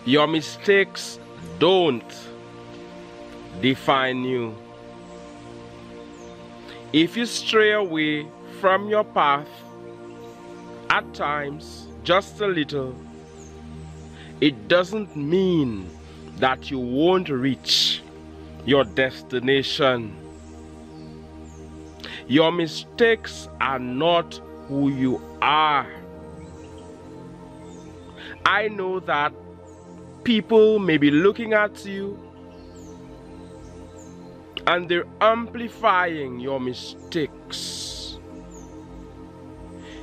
Your mistakes don't define you. If you stray away from your path at times, just a little, it doesn't mean that you won't reach your destination. Your mistakes are not who you are. I know that people may be looking at you and they're amplifying your mistakes.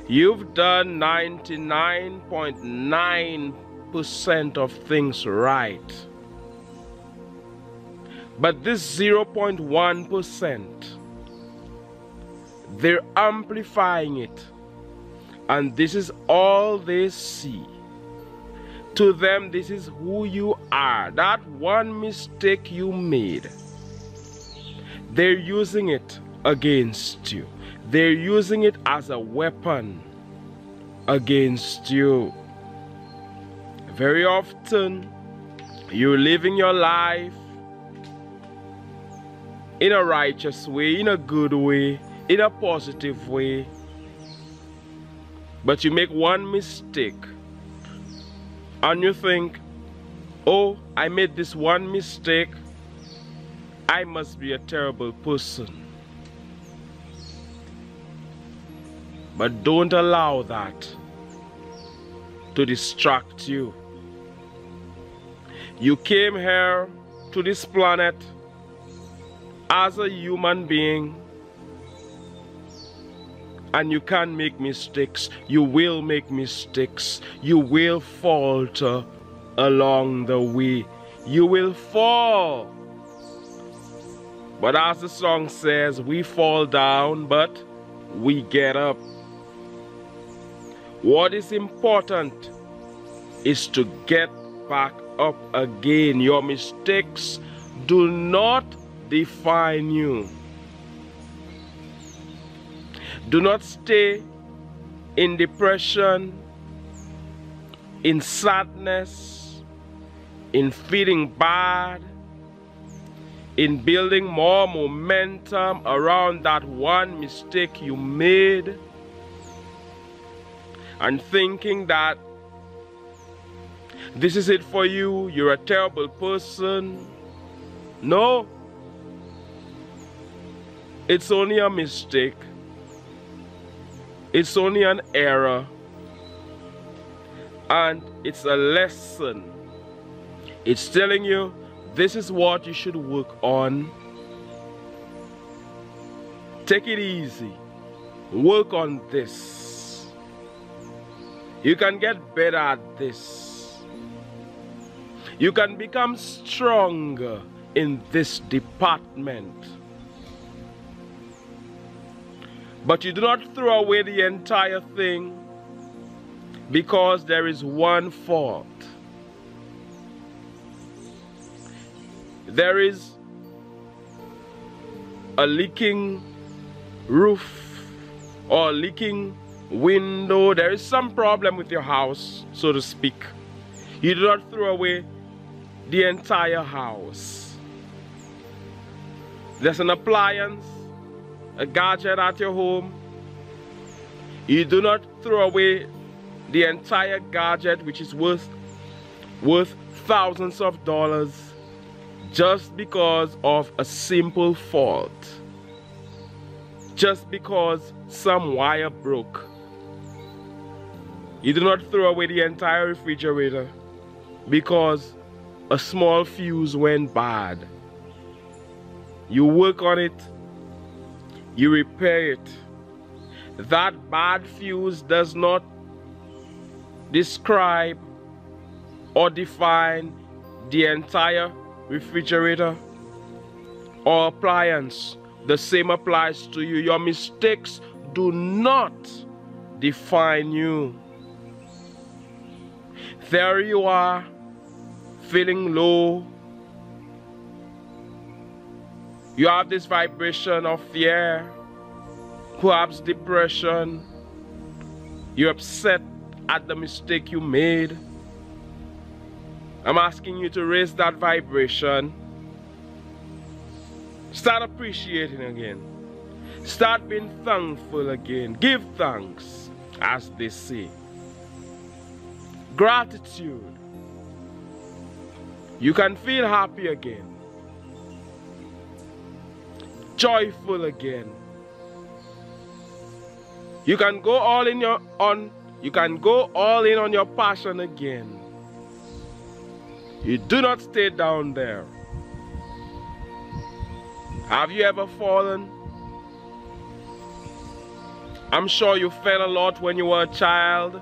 You've done 99.9% of things right. But this 0.1%, they're amplifying it. And this is all they see. To them, this is who you are. That one mistake you made, they're using it against you. They're using it as a weapon against you. Very often, you're living your life in a righteous way, in a good way, in a positive way. But you make one mistake and you think, oh, I made this one mistake, I must be a terrible person. But don't allow that to distract you. You came here to this planet as a human being, and you can make mistakes. You will make mistakes. You will falter along the way. You will fall. But as the song says, we fall down, but we get up. What is important is to get back up again. Your mistakes do not define you. Do not stay in depression, in sadness, in feeling bad, in building more momentum around that one mistake you made, and thinking that this is it for you, you're a terrible person. No, it's only a mistake. It's only an error, and it's a lesson. It's telling you this is what you should work on. Take it easy. Work on this. You can get better at this. You can become stronger in this department. But you do not throw away the entire thing because there is one fault. There is a leaking roof or a leaking window. There is some problem with your house, so to speak. You do not throw away the entire house. There's an appliance, a gadget at your home. You do not throw away the entire gadget, which is worth thousands of dollars, just because of a simple fault. Just because some wire broke. You do not throw away the entire refrigerator because a small fuse went bad. You work on it. You repair it. That bad fuse does not describe or define the entire refrigerator or appliance. The same applies to you. Your mistakes do not define you. There you are, feeling low. You have this vibration of fear, perhaps depression. You're upset at the mistake you made. I'm asking you to raise that vibration. Start appreciating again. Start being thankful again. Give thanks, as they say. Gratitude. You can feel happy again. Joyful again. You can go all in on your passion again. You do not stay down there. Have you ever fallen? I'm sure you fell a lot when you were a child.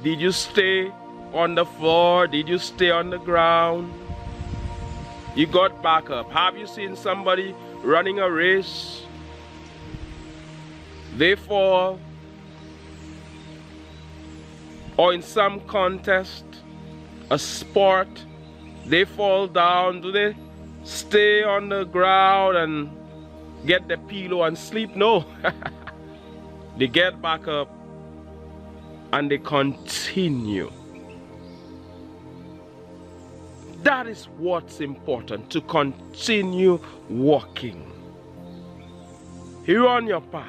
Did you stay on the floor? Did you stay on the ground? You got back up. Have you seen somebody running a race? They fall. Or in some contest, a sport, they fall down. Do they stay on the ground and get the pillow and sleep? No. They get back up and they continue. That is what's important, to continue walking. You're on your path.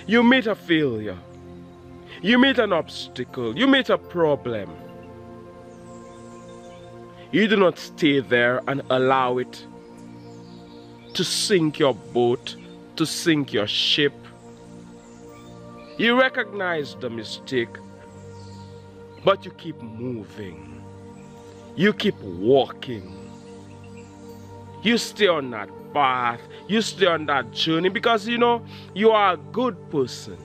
You meet a failure. You meet an obstacle. You meet a problem. You do not stay there and allow it to sink your boat, to sink your ship. You recognize the mistake, but you keep moving. You keep walking. You stay on that path. You stay on that journey because you know you are a good person.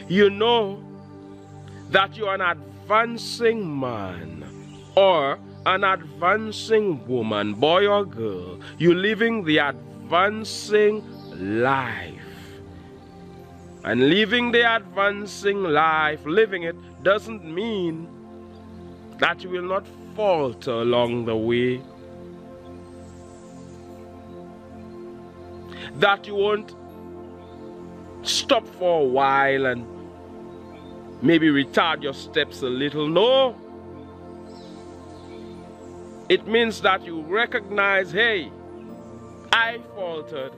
You know that you are an advancing man or an advancing woman, boy or girl. You're living the advancing life. And living the advancing life, living it, doesn't mean that you will not falter along the way. That you won't stop for a while and maybe retard your steps a little. No. It means that you recognize, hey, I faltered,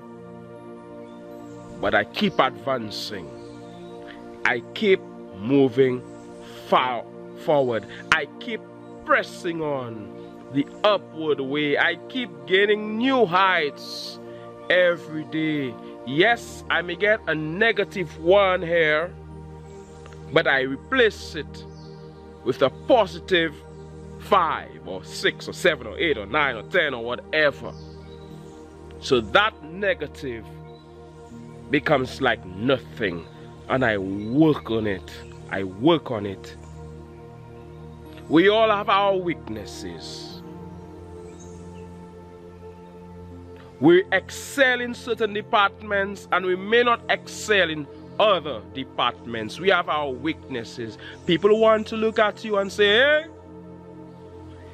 but I keep advancing. I keep moving forward. I keep pressing on the upward way. I keep gaining new heights every day. Yes, I may get a -1 here, but I replace it with a +5 or 6 or 7 or 8 or 9 or 10 or whatever. So that negative becomes like nothing, and I work on it. I work on it. We all have our weaknesses. We excel in certain departments and we may not excel in other departments. We have our weaknesses. People want to look at you and say, hey,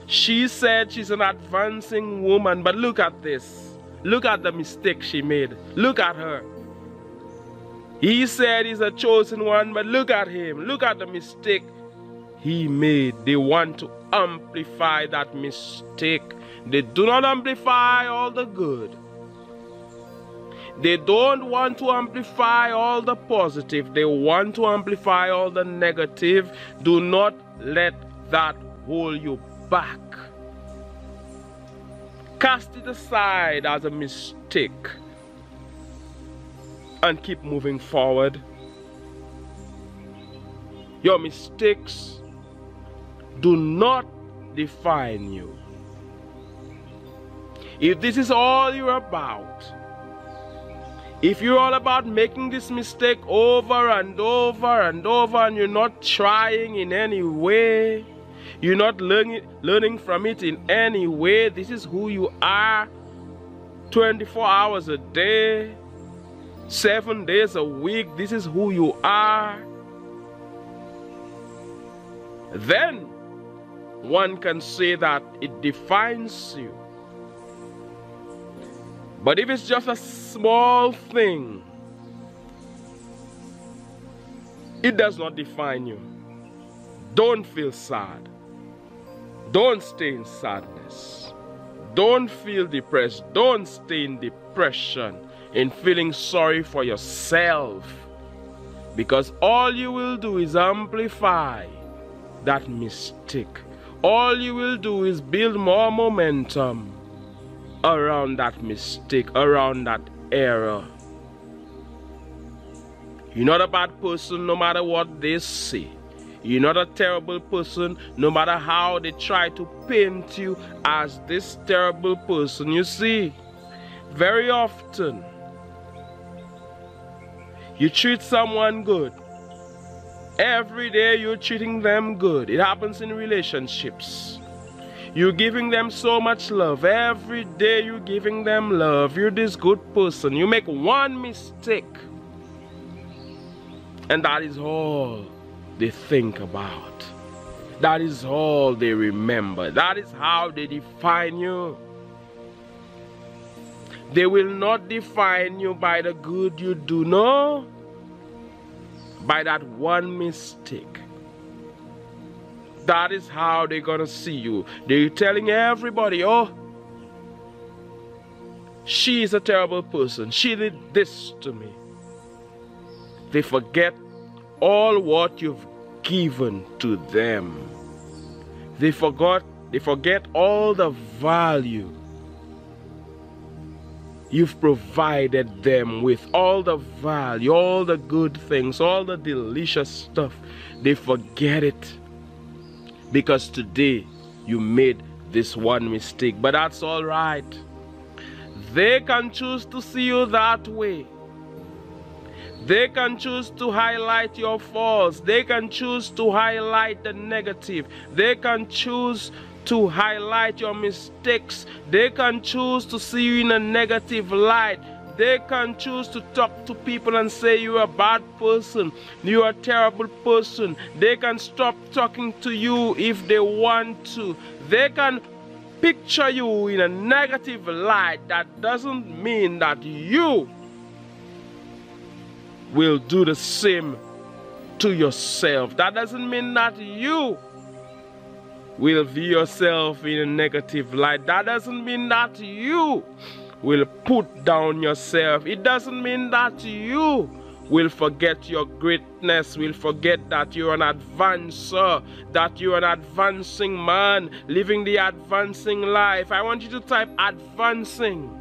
she said she's an advancing woman, but look at this. Look at the mistake she made. Look at her. He said he's a chosen one, but look at him. Look at the mistake he made. They want to amplify that mistake. They do not amplify all the good. They don't want to amplify all the positive. They want to amplify all the negative. Do not let that hold you back. Cast it aside as a mistake and keep moving forward. Your mistakes do not define you. If this is all you're about, if you're all about making this mistake over and over and over, and you're not trying in any way, you're not learning from it in any way, this is who you are 24 hours a day, 7 days a week, this is who you are, then one can say that it defines you. But if it's just a small thing, it does not define you. Don't feel sad. Don't stay in sadness. Don't feel depressed. Don't stay in depression, in feeling sorry for yourself. Because all you will do is amplify that mistake. All you will do is build more momentum around that mistake, around that error. You're not a bad person no matter what they say. You're not a terrible person no matter how they try to paint you as this terrible person. You see, very often, you treat someone good. Every day you're treating them good. It happens in relationships. You're giving them so much love. Every day you're giving them love. You're this good person. You make one mistake, and that is all they think about. That is all they remember. That is how they define you. They will not define you by the good you do, no. By that one mistake. That is how they're gonna see you. They're telling everybody, oh, she is a terrible person. She did this to me. They forget all what you've given to them. They forget all the value you've provided them with, all the value, all the good things, all the delicious stuff. They forget it because today you made this one mistake. But that's all right. They can choose to see you that way. They can choose to highlight your faults. They can choose to highlight the negative. They can choose to highlight your mistakes. They can choose to see you in a negative light. They can choose to talk to people and say you're a bad person, you're a terrible person. They can stop talking to you if they want to. They can picture you in a negative light. That doesn't mean that you will do the same to yourself. That doesn't mean that you will view yourself in a negative light. That doesn't mean that you will put down yourself. It doesn't mean that you will forget your greatness, will forget that you're an advancer, that you're an advancing man, living the advancing life. I want you to type advancing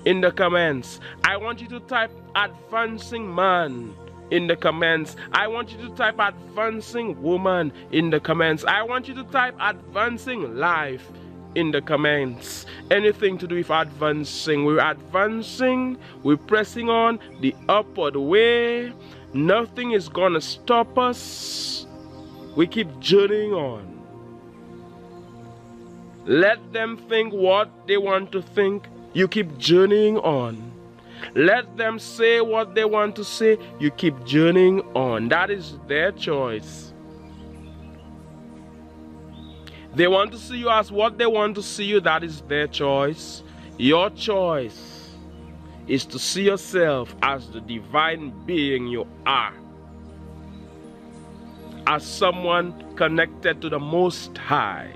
in the comments. I want you to type advancing man in the comments. I want you to type advancing woman in the comments. I want you to type advancing life in the comments. Anything to do with advancing. We're advancing. We're pressing on the upward way. Nothing is gonna stop us. We keep journeying on. Let them think what they want to think. You keep journeying on. Let them say what they want to say. You keep journeying on. That is their choice. They want to see you as what they want to see you. That is their choice. Your choice is to see yourself as the divine being you are. As someone connected to the Most High.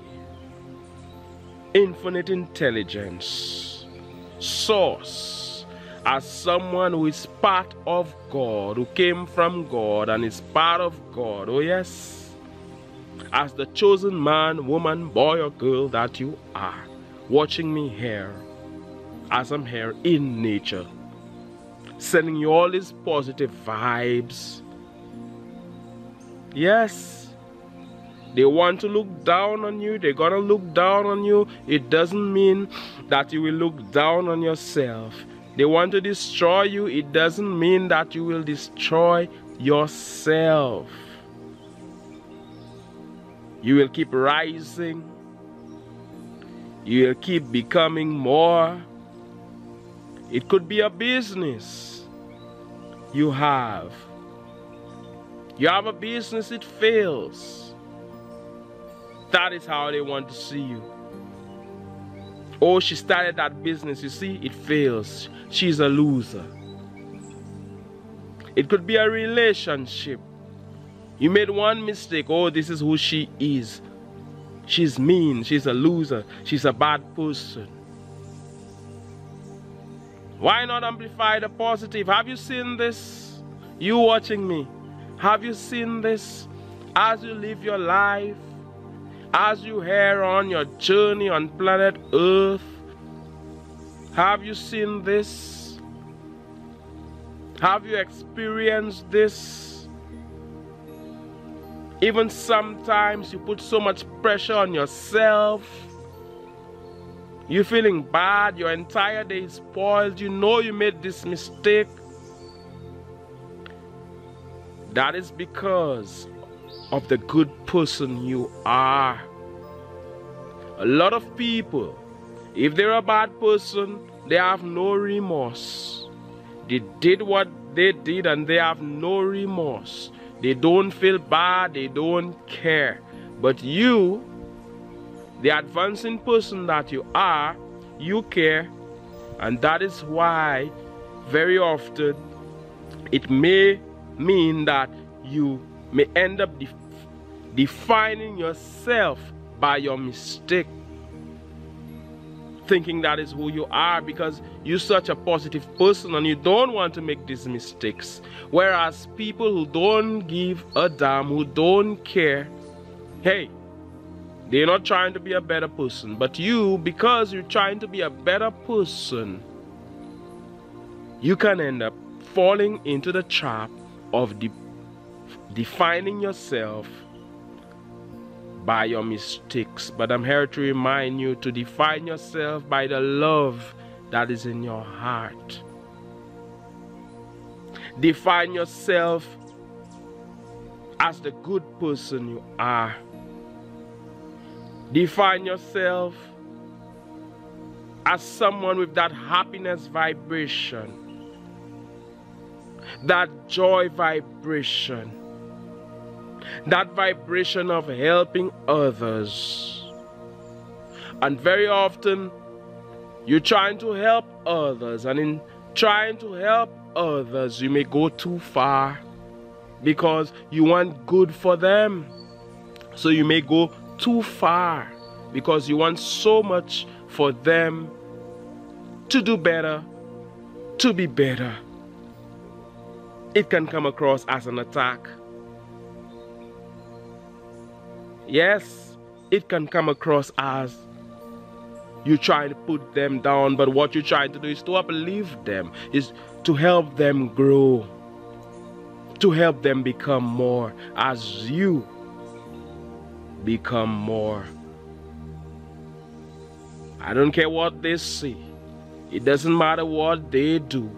Infinite intelligence. Source. As someone who is part of God, who came from God and is part of God. Oh yes. As the chosen man, woman, boy or girl that you are, watching me here, as I'm here in nature, sending you all these positive vibes. Yes. They want to look down on you. They're gonna look down on you. It doesn't mean that you will look down on yourself. They want to destroy you. It doesn't mean that you will destroy yourself. You will keep rising. You will keep becoming more. It could be a business you have. You have a business, it fails. That is how they want to see you. Oh, she started that business, you see, it fails. She's a loser. It could be a relationship. You made one mistake. Oh, this is who she is. She's mean, she's a loser, she's a bad person. Why not amplify the positive? Have you seen this? You watching me, have you seen this? As you live your life, as you head on your journey on planet Earth, have you seen this? Have you experienced this? Even sometimes you put so much pressure on yourself. You're feeling bad, your entire day is spoiled, you know you made this mistake. That is because of the good person you are. A lot of people, if they're a bad person, they have no remorse. They did what they did and they have no remorse. They don't feel bad, they don't care. But you, the advancing person that you are, you care. And that is why very often it may mean that you may end up defining yourself by your mistake, thinking that is who you are because you're such a positive person and you don't want to make these mistakes. Whereas people who don't give a damn, who don't care, hey, they're not trying to be a better person. But you, because you're trying to be a better person, you can end up falling into the trap of defining yourself by your mistakes. But I'm here to remind you to define yourself by the love that is in your heart. Define yourself as the good person you are. Define yourself as someone with that happiness vibration, that joy vibration, that vibration of helping others. And very often you're trying to help others, and in trying to help others you may go too far because you want good for them. So you may go too far because you want so much for them to do better, to be better. It can come across as an attack. Yes, it can come across as you trying to put them down, but what you're trying to do is to uplift them, is to help them grow, to help them become more as you become more. I don't care what they say. It doesn't matter what they do.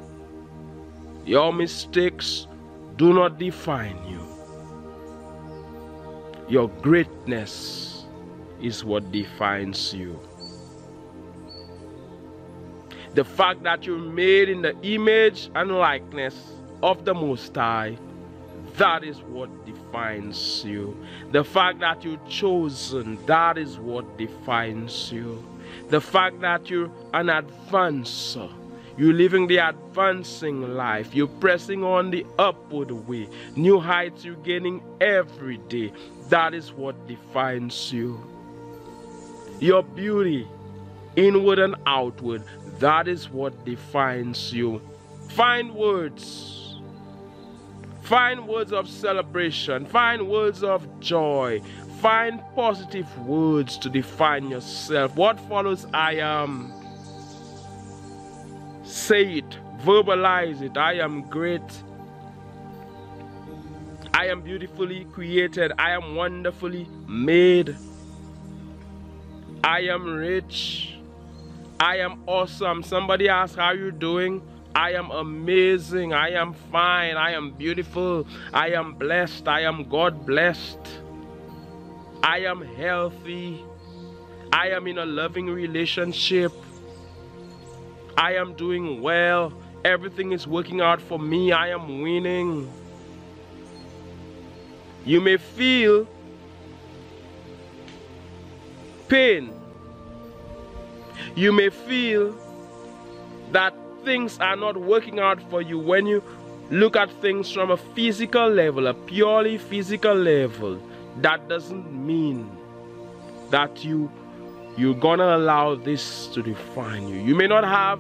Your mistakes do not define you. Your greatness is what defines you. The fact that you're made in the image and likeness of the Most High, that is what defines you. The fact that you're chosen, that is what defines you. The fact that you're an advancer, you're living the advancing life, you're pressing on the upward way, new heights you're gaining every day, that is what defines you. Your beauty, inward and outward, that is what defines you. Find words. Find words of celebration. Find words of joy. Find positive words to define yourself. What follows I am? Say it. Verbalize it. I am great. I am beautifully created. I am wonderfully made. I am rich. I am awesome. Somebody asks, how are you doing? I am amazing. I am fine. I am beautiful. I am blessed. I am God blessed. I am healthy. I am in a loving relationship. I am doing well. Everything is working out for me. I am winning. You may feel pain. You may feel that things are not working out for you when you look at things from a physical level, a purely physical level. That doesn't mean that you're gonna allow this to define you. You may not have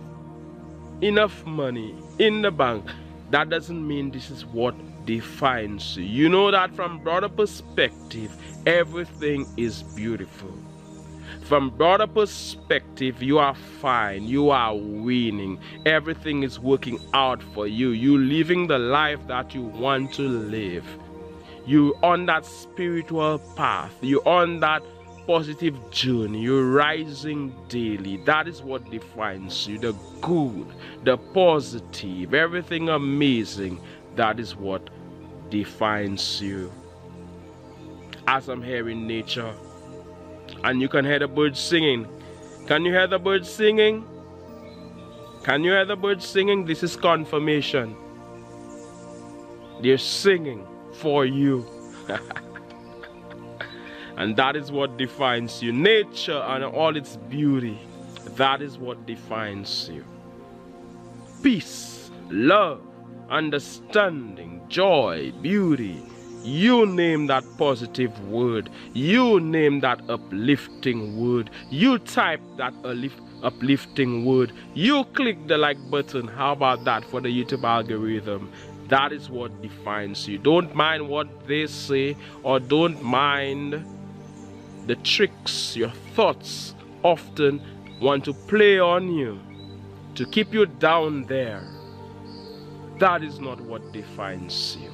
enough money in the bank. That doesn't mean this is what defines you. You know that from broader perspective, everything is beautiful. From broader perspective, you are fine, you are winning, everything is working out for you. You living the life that you want to live. You on that spiritual path, you on that positive journey, you're rising daily. That is what defines you. The good, the positive, everything amazing, that is what defines you. As I'm here in nature, and you can hear the birds singing. Can you hear the birds singing? Can you hear the birds singing? This is confirmation. They're singing for you. And that is what defines you. Nature and all its beauty, that is what defines you. Peace, love, understanding, joy, beauty. You name that positive word. You name that uplifting word. You type that uplifting word. You click the like button. How about that for the YouTube algorithm? That is what defines you. Don't mind what they say, or don't mind the tricks your thoughts often want to play on you to keep you down there. That is not what defines you.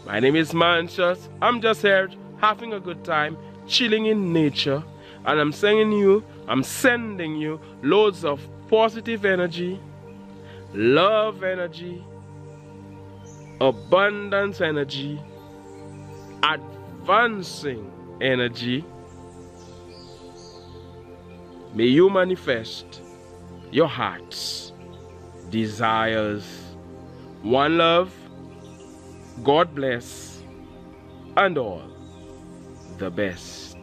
My name is Manchas. I'm just here having a good time, chilling in nature, and I'm sending you loads of positive energy, love energy, abundance energy, advancing energy. May you manifest your heart's desires. One love, God bless, and all the best.